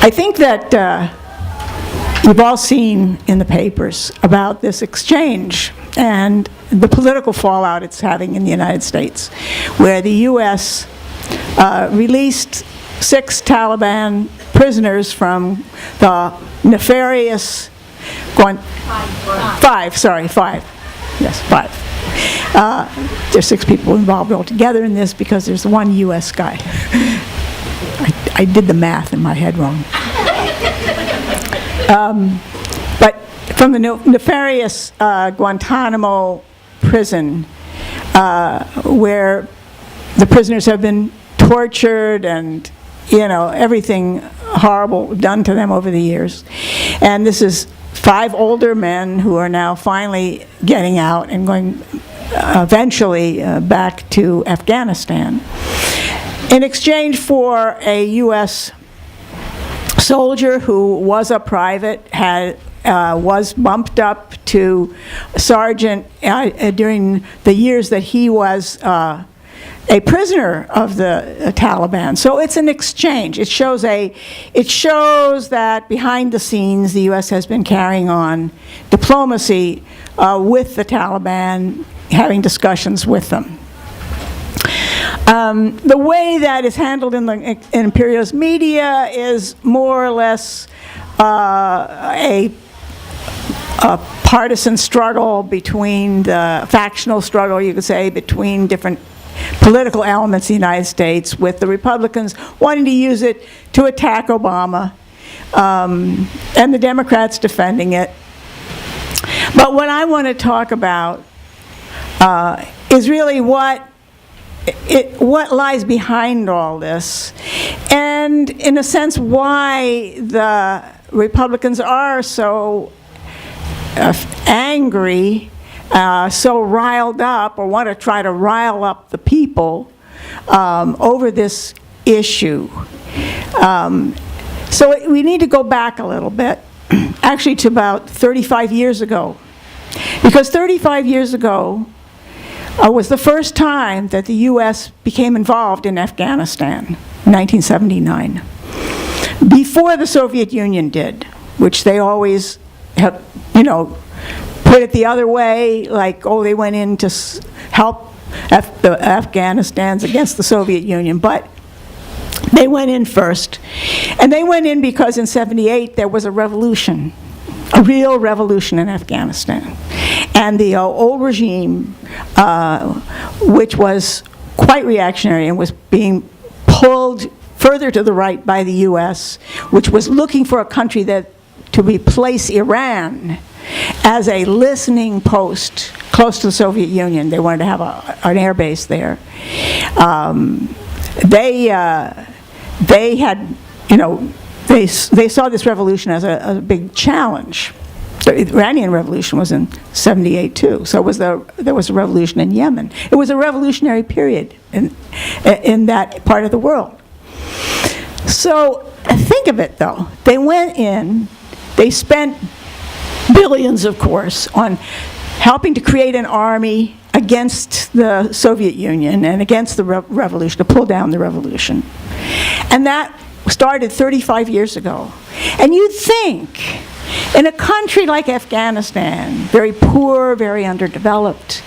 I think that you've all seen in the papers about this exchange and the political fallout it's having in the United States, where the U.S. Released 6 Taliban prisoners from the nefarious, five. Yes, 5. There's 6 people involved altogether in this because there's one U.S. guy. I did the math in my head wrong. But from the nefarious Guantanamo prison, where the prisoners have been tortured and, everything horrible done to them over the years. And this is 5 older men who are now finally getting out and going eventually back to Afghanistan. In exchange for a U.S. soldier who was a private, was bumped up to sergeant during the years that he was a prisoner of the Taliban. So it's an exchange. It shows that behind the scenes the U.S. has been carrying on diplomacy with the Taliban, having discussions with them. The way that is handled in the imperialist media is more or less a partisan struggle between the factional struggle, you could say, between different political elements in the United States, with the Republicans wanting to use it to attack Obama, and the Democrats defending it. But what I want to talk about is really what lies behind all this, and in a sense why the Republicans are so angry, so riled up, or want to try to rile up the people over this issue. So we need to go back a little bit, actually to about 35 years ago, because 35 years ago was the first time that the U.S. became involved in Afghanistan, 1979, before the Soviet Union did, which they always have, put it the other way, like, oh, they went in to help the Afghanistans against the Soviet Union, but they went in first. And they went in because in '78 there was a revolution, a real revolution in Afghanistan. And the old regime, which was quite reactionary and was being pulled further to the right by the U.S., which was looking for a country to replace Iran as a listening post close to the Soviet Union. They wanted to have an air base there. They had, they saw this revolution as a big challenge. The Iranian Revolution was in '78 too, so there was a revolution in Yemen. It was a revolutionary period in that part of the world. So think of it though, they went in, they spent billions, of course, on helping to create an army against the Soviet Union and against the revolution, to pull down the revolution. And that started 35 years ago. And you'd think, in a country like Afghanistan, very poor, very underdeveloped,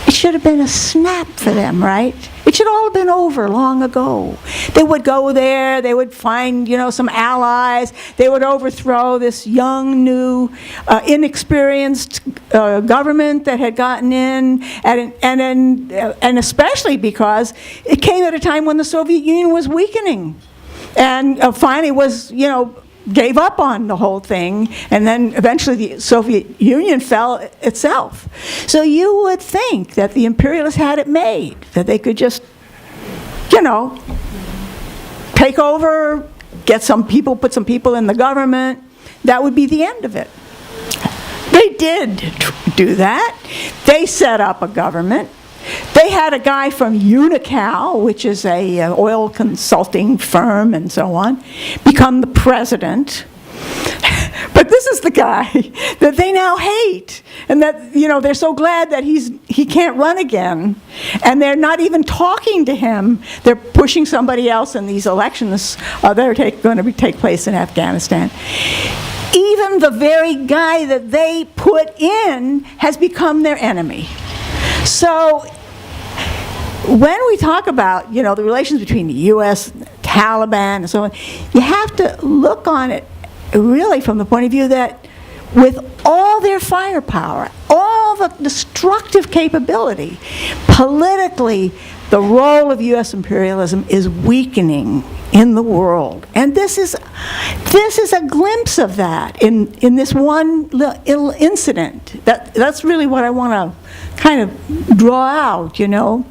it should have been a snap for them, right? It should all have been over long ago. They would go there, they would find, some allies, they would overthrow this young, new, inexperienced government that had gotten in, and especially because it came at a time when the Soviet Union was weakening, and finally was, gave up on the whole thing, and then eventually the Soviet Union fell itself. So you would think that the imperialists had it made, that they could just, take over, get some people, put some people in the government. That would be the end of it. They did do that. They set up a government. They had a guy from Unical, which is a oil consulting firm and so on, become the president, But this is the guy that they now hate, and that, you know, they're so glad that he can't run again, and they're not even talking to him. They're pushing somebody else in these elections that are going to take place in Afghanistan. Even the very guy that they put in has become their enemy. So when we talk about, you know, the relations between the US, Taliban, and so on, you have to look on it really from the point of view that with all their firepower, all the destructive capability, politically, the role of US imperialism is weakening in the world. And this is a glimpse of that in this one little incident. That's really what I want to kind of draw out, you know.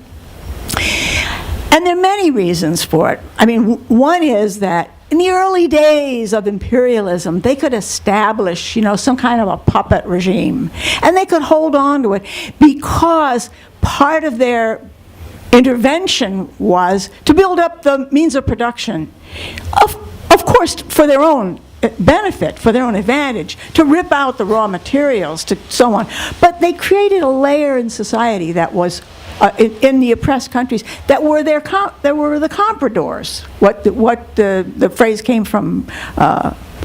And there are many reasons for it. I mean, one is that in the early days of imperialism, they could establish, you know, some kind of a puppet regime, and they could hold on to it because part of their intervention was to build up the means of production, of course, for their own benefit, for their own advantage, to rip out the raw materials, to so on. But they created a layer in society that was in the oppressed countries that were the compradors. What the phrase came from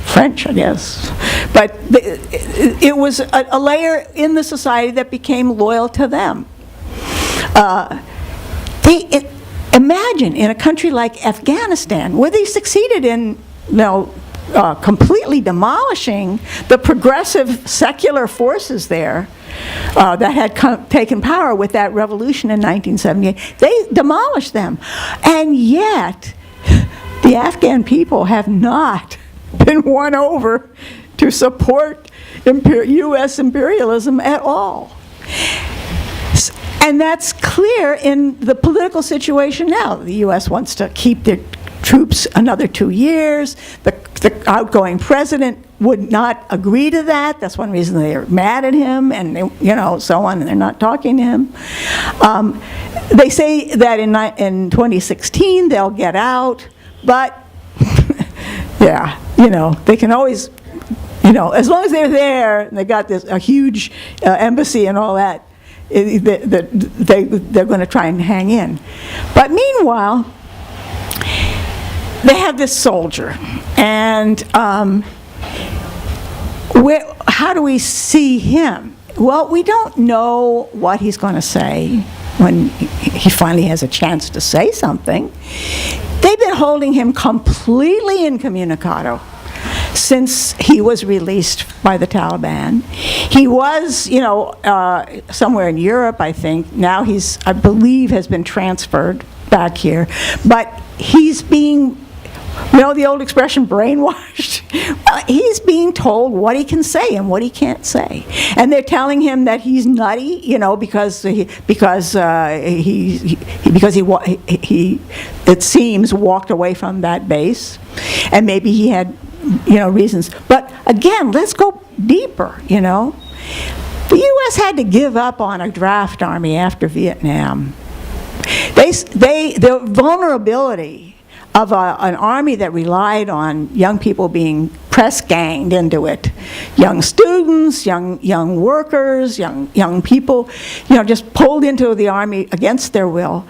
French, I guess. But it was a layer in the society that became loyal to them. Imagine in a country like Afghanistan, where they succeeded in, you know, completely demolishing the progressive secular forces there that had taken power with that revolution in 1978. They demolished them. And yet, the Afghan people have not been won over to support US imperialism at all. And that's clear in the political situation now. The US wants to keep their troops another 2 years. The outgoing president would not agree to that. That's one reason they're mad at him, and they, you know, so on, and they're not talking to him. They say that in 2016 they'll get out, but yeah, you know, they can always, you know, as long as they're there and they got a huge embassy and all that, they're going to try and hang in. But meanwhile, they have this soldier, and how do we see him? Well, we don't know what he's going to say when he finally has a chance to say something. They've been holding him completely incommunicado since he was released by the Taliban. He was, you know, somewhere in Europe, I think. Now he's, I believe, has been transferred back here. But he's being, you know the old expression, brainwashed? Well, he's being told what he can say and what he can't say. And they're telling him that he's nutty, you know, because he it seems, walked away from that base. And maybe he had, you know, reasons. But again, let's go deeper, you know. The U.S. had to give up on a draft army after Vietnam. The vulnerability of an army that relied on young people being press-ganged into it, young students, young workers, young people, you know, just pulled into the army against their will.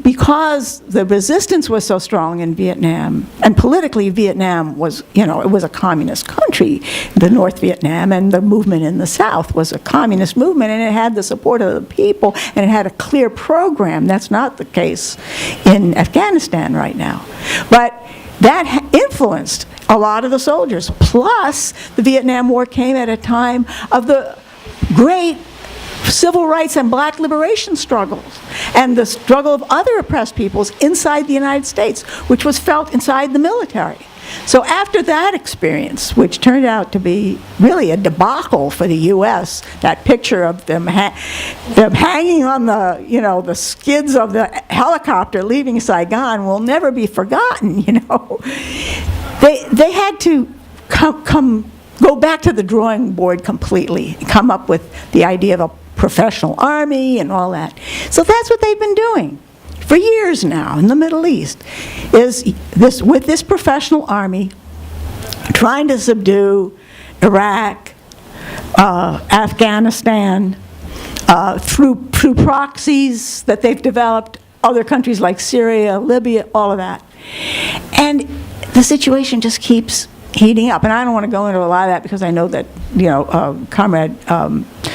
Because the resistance was so strong in Vietnam, and politically Vietnam was, you know, it was a communist country, the North Vietnam, and the movement in the South was a communist movement, and it had the support of the people, and it had a clear program. That's not the case in Afghanistan right now. But that influenced a lot of the soldiers. Plus, the Vietnam War came at a time of the great civil rights and black liberation struggles, and the struggle of other oppressed peoples inside the United States, which was felt inside the military. So after that experience, which turned out to be really a debacle for the U.S., that picture of them hanging on the, you know, the skids of the helicopter leaving Saigon will never be forgotten, you know. They had to go back to the drawing board completely, come up with the idea of a professional army and all that. So that's what they've been doing for years now in the Middle East, is with this professional army, trying to subdue Iraq, Afghanistan, through proxies that they've developed, other countries like Syria, Libya, all of that. And the situation just keeps heating up. And I don't want to go into a lot of that because I know that, Comrade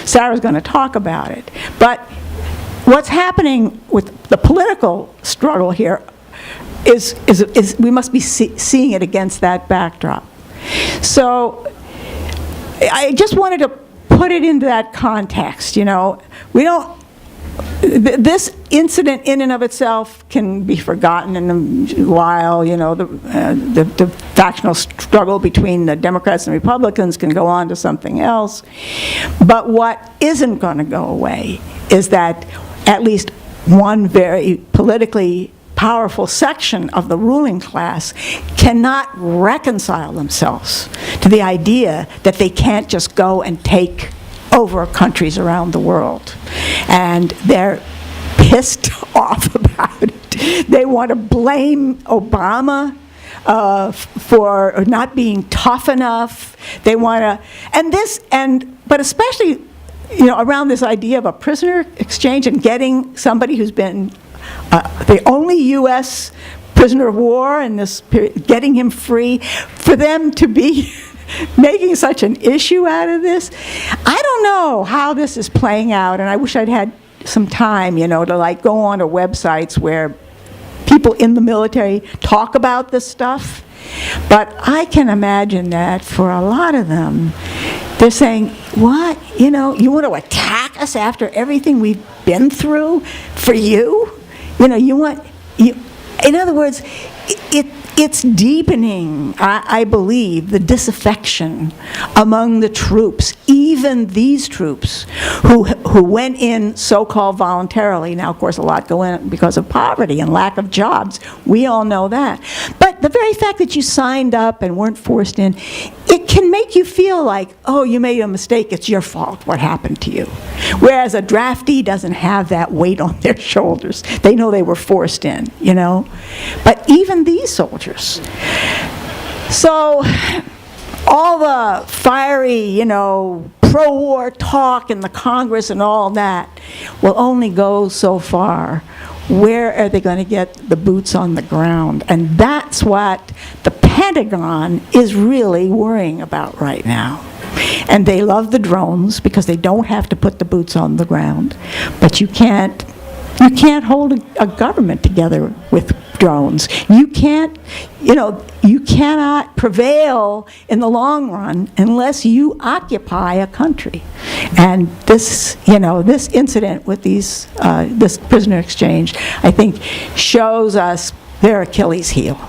Sarah's going to talk about it. But what's happening with the political struggle here is we must be seeing it against that backdrop. So I just wanted to put it into that context, we don't, this incident in and of itself can be forgotten in a while, the factional struggle between the Democrats and Republicans can go on to something else. But what isn't going to go away is that at least one very politically powerful section of the ruling class cannot reconcile themselves to the idea that they can't just go and take over countries around the world. And they're pissed off about it. They want to blame Obama for not being tough enough. They want to, but especially, around this idea of a prisoner exchange and getting somebody who's been the only U.S. prisoner of war in this period, getting him free, for them to be making such an issue out of this. I don't know how this is playing out, and I wish I'd had some time, to go on to websites where people in the military talk about this stuff. But I can imagine that for a lot of them, they're saying, what? You want to attack us after everything we've been through for you? In other words, it's deepening, I believe, the disaffection among the troops, even these troops who went in so-called voluntarily. Now, of course, a lot go in because of poverty and lack of jobs. We all know that. But the very fact that you signed up and weren't forced in, it can make you feel like, oh, you made a mistake, it's your fault, what happened to you. Whereas a draftee doesn't have that weight on their shoulders. They know they were forced in, But even these soldiers. So all the fiery, pro-war talk in the Congress and all that will only go so far. Where are they going to get the boots on the ground? And that's what the Pentagon is really worrying about right now. And they love the drones because they don't have to put the boots on the ground. But you can't hold a government together with drones. You cannot prevail in the long run unless you occupy a country. And this incident with this prisoner exchange, I think, shows us their Achilles heel.